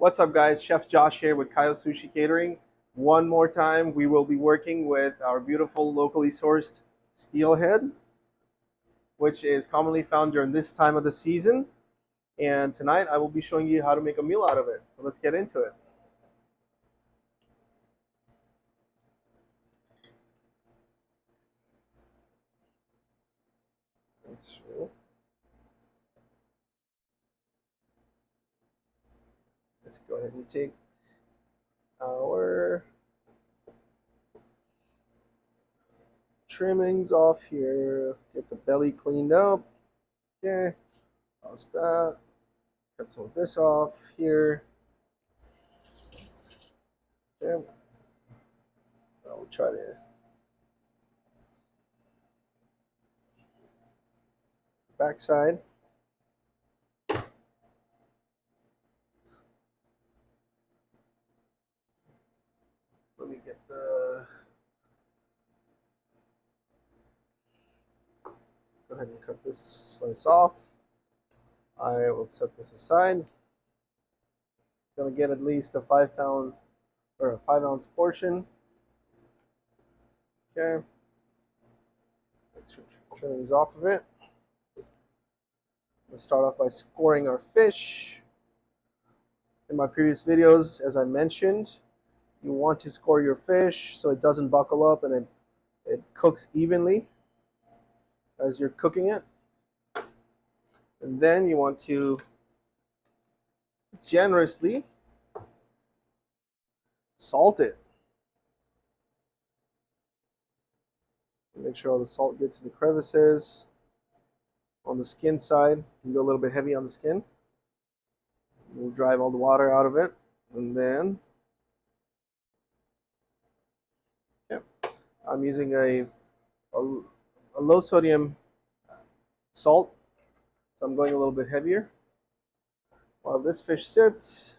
What's up, guys? Chef Josh here with Kyle Sushi Catering. One more time, we will be working with our beautiful locally sourced steelhead, which is commonly found during this time of the season. And tonight, I will be showing you how to make a meal out of it. So let's get into it. Let's go ahead and take our trimmings off here. Get the belly cleaned up. Okay, toss that. Cut some of this off here. Okay. I'll try to backside. Let me get the. Go ahead and cut this slice off. I will set this aside. Gonna get at least a 5 pound or a 5 ounce portion. Okay. Turn these off of it. We'll start off by scoring our fish. In my previous videos, as I mentioned, you want to score your fish so it doesn't buckle up and it cooks evenly as you're cooking it. And then you want to generously salt it. Make sure all the salt gets in the crevices. On the skin side, you can go a little bit heavy on the skin. We'll drive all the water out of it. And then, I'm using a low sodium salt, so I'm going a little bit heavier. While this fish sits,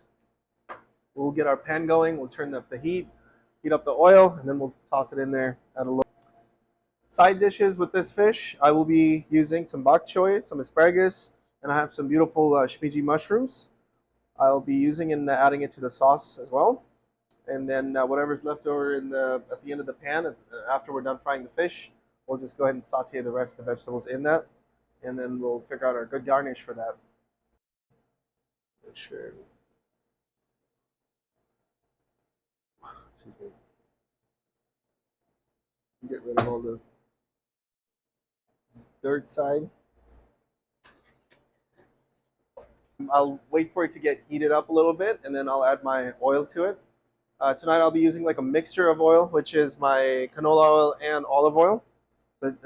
we'll get our pan going. We'll turn up the heat up the oil, and then we'll toss it in there at a low. Side dishes with this fish, I will be using some bok choy, some asparagus, and I have some beautiful shmiji mushrooms. I'll be using and adding it to the sauce as well. And then whatever's left over at the end of the pan, after we're done frying the fish, we'll just go ahead and saute the rest of the vegetables in that, and then we'll figure out our good garnish for that. Make sure. Excuse me. Get rid of all the dirt side. I'll wait for it to get heated up a little bit, and then I'll add my oil to it. Tonight I'll be using like a mixture of oil, which is my canola oil and olive oil.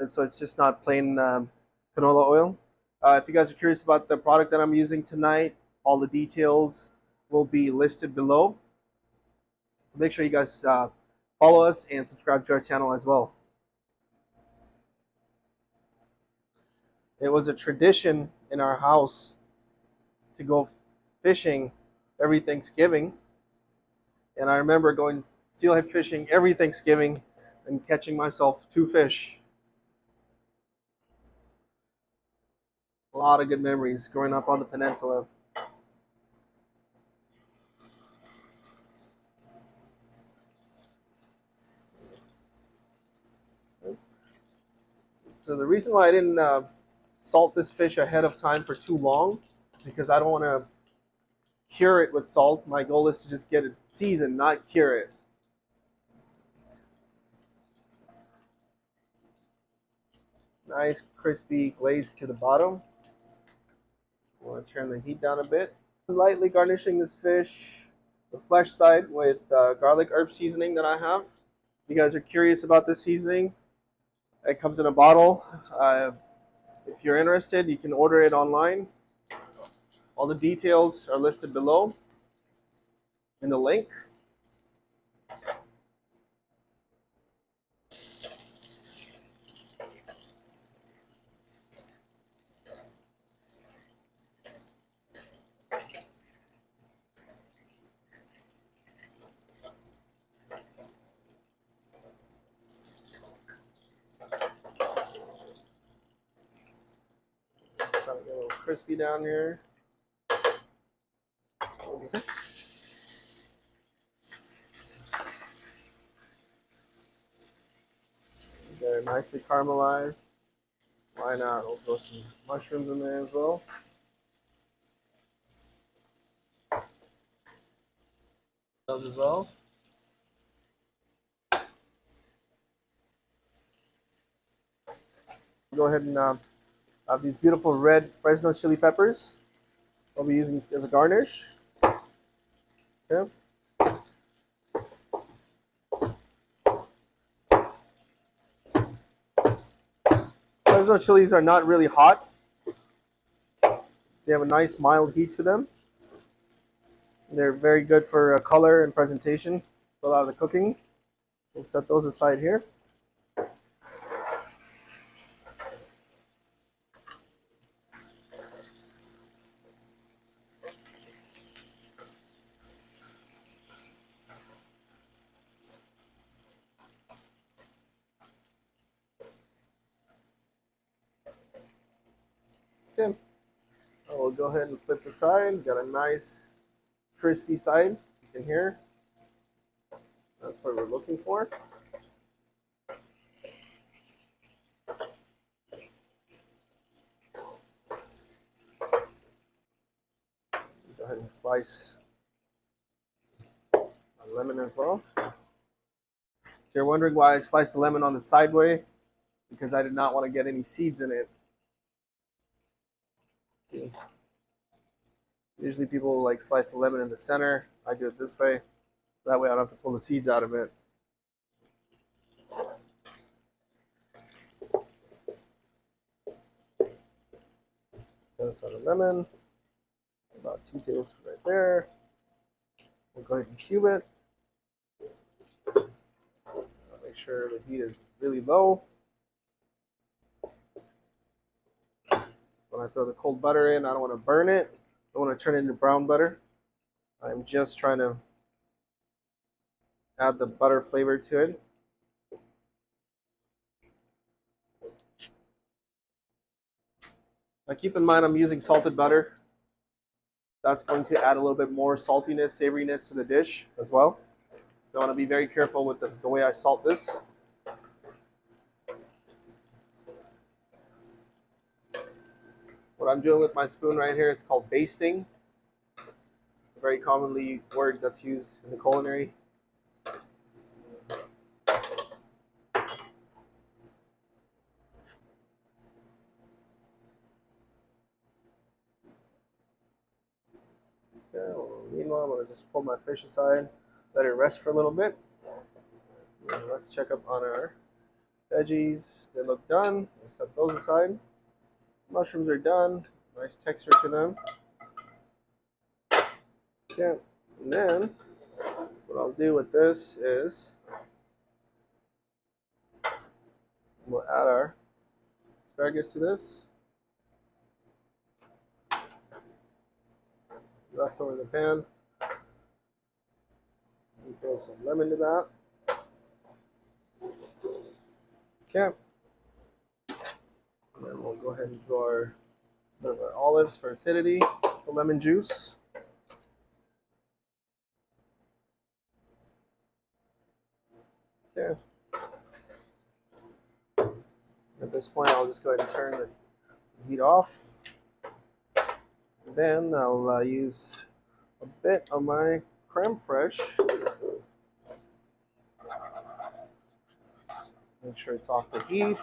So it's just not plain canola oil. If you guys are curious about the product that I'm using tonight, all the details will be listed below. So make sure you guys follow us and subscribe to our channel as well. It was a tradition in our house to go fishing every Thanksgiving. And I remember going steelhead fishing every Thanksgiving and catching myself 2 fish. A lot of good memories growing up on the peninsula. So the reason why I didn't salt this fish ahead of time for too long is because I don't want to cure it with salt. My goal is to just get it seasoned, not cure it. Nice crispy glaze to the bottom. I want to turn the heat down a bit. Lightly garnishing this fish, the flesh side, with garlic herb seasoning that I have. If you guys are curious about this seasoning, it comes in a bottle. If you're interested, you can order it online. All the details are listed below in the link. Trying to get a little crispy down here. They're nicely caramelized. Why not? We'll throw some mushrooms in there as well. As well. Go ahead and have these beautiful red Fresno chili peppers. I'll be using as a garnish. Okay. Fresno chilies are not really hot. They have a nice mild heat to them. They're very good for color and presentation. A lot of the cooking. We'll set those aside here. Okay. We'll go ahead and flip the side. Got a nice crispy side. You can hear. That's what we're looking for. Go ahead and slice a lemon as well. If you're wondering why I sliced the lemon on the side way, because I did not want to get any seeds in it. See, usually people like slice the lemon in the center. I do it this way. That way I don't have to pull the seeds out of it. That's on the lemon. About 2 tablespoons right there. We'll go ahead and cube it. Make sure the heat is really low. When I throw the cold butter in, I don't want to burn it. I don't want to turn it into brown butter. I'm just trying to add the butter flavor to it. Now keep in mind I'm using salted butter. That's going to add a little bit more saltiness, savoriness to the dish as well. So I want to be very careful with the way I salt this. What I'm doing with my spoon right here, it's called basting. A very commonly word that's used in the culinary. Okay, well, meanwhile, I'm going to just pull my fish aside, let it rest for a little bit. And let's check up on our veggies. They look done. We'll set those aside. Mushrooms are done. Nice texture to them. Okay, and then what I'll do with this is we'll add our asparagus to this. Left over in the pan. And throw some lemon to that. Okay. And then we'll go ahead and throw our olives for acidity, the lemon juice. Okay. At this point, I'll just go ahead and turn the heat off. And then I'll use a bit of my creme fraiche. Make sure it's off the heat.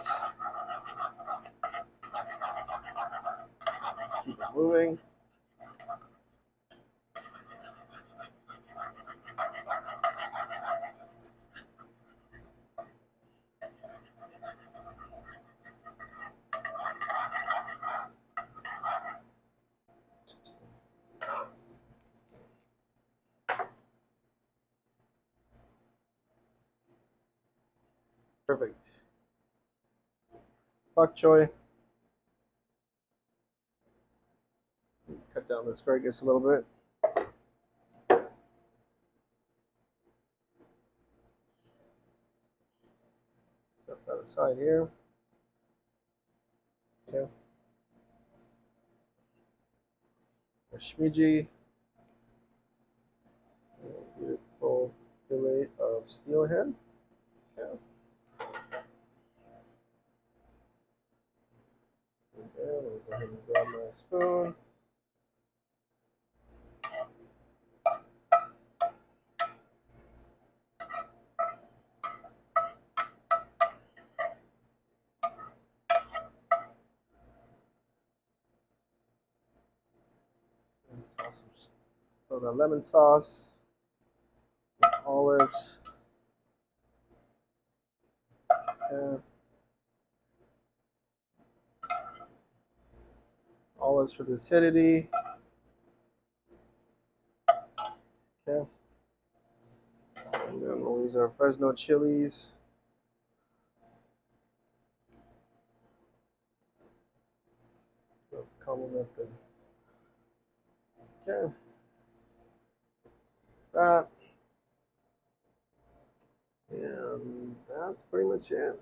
Just keep it moving. Perfect. Bok choy. Cut down the asparagus a little bit. Set that aside here. Okay. Our shmiji. Beautiful fillet of steelhead. Okay. a spoon. So the lemon sauce, olives, olives for the acidity. Okay. And then we'll use our Fresno chilies. Complement the okay. That and that's pretty much it.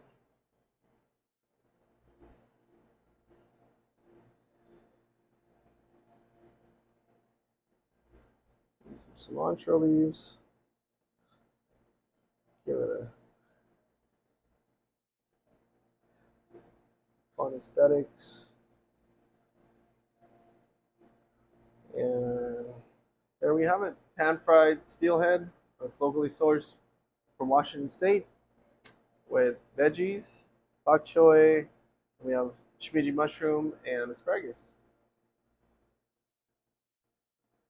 Some cilantro leaves. Give it a fun aesthetics. And there we have it. Pan-fried steelhead. That's locally sourced from Washington State with veggies, bok choy. We have shimiji mushroom and asparagus.